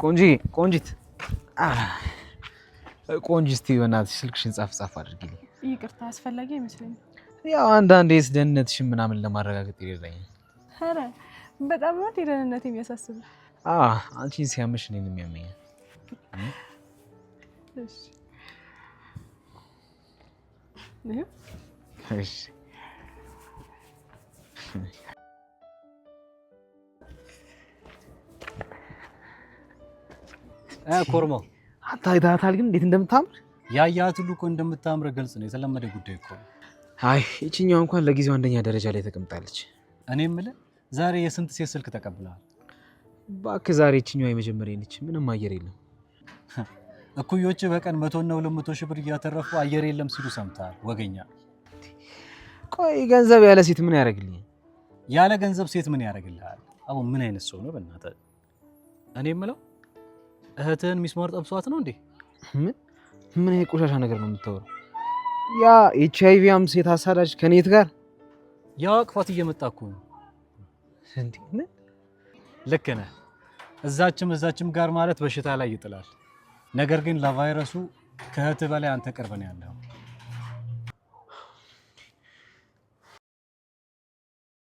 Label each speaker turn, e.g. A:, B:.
A: ቆንጂት ቆንጂት በእናትሽ ስልክሽን ጻፍ አድርጊልኝ።
B: ይቅርታ አስፈላጊ አይመስለኝም።
A: ያው አንዳንዴ ደህንነትሽን ምናምን ለማረጋገጥ ይረዳኛል።
B: ኧረ በጣም ነው ደህንነት የሚያሳስብ።
A: አንቺን ሲያምሽ እኔንም የሚያመኛል።
B: እሺ
A: እሺ
C: ኮርማው
A: አንተ አይተሃታል ግን እንዴት እንደምታምር?
C: ያያት ሁሉ እኮ እንደምታምር ግልጽ ነው። የተለመደ ጉዳይ እኮ።
A: አይ ይቺኛው እንኳን ለጊዜው አንደኛ ደረጃ ላይ ተቀምጣለች።
C: እኔ የምልህ ዛሬ የስንት ሴት ስልክ ተቀብለሃል?
A: እባክህ ዛሬ ይቺኛው የመጀመሪያ ነች። ምንም አየር የለም።
C: እኩዮች በቀን 100 እና 200 ሺህ ብር እያተረፉ አየር የለም ሲሉ ሰምተሃል? ወገኛ።
A: ቆይ ገንዘብ ያለ ሴት ምን ያደርግልኛል?
C: ያለ ገንዘብ ሴት ምን ያደርግልሃል? አቦ ምን አይነት ሰው ነው በእናትህ? እኔ የምለው እህትህን ሚስማር ጠብሷት ነው እንዴ?
A: ምን አይነት ቆሻሻ ነገር ነው የምታወራው? ያ HIV ሴት አሳዳጅ ከኔት ጋር
C: ያው አቅፋት እየመጣ እኮ ነው
A: እንዴ? ምን?
C: ልክ ነህ። እዛችም ጋር ማለት በሽታ ላይ ይጥላል። ነገር ግን ለቫይረሱ ከእህትህ በላይ አንተ ቅርብ ነው ያለው።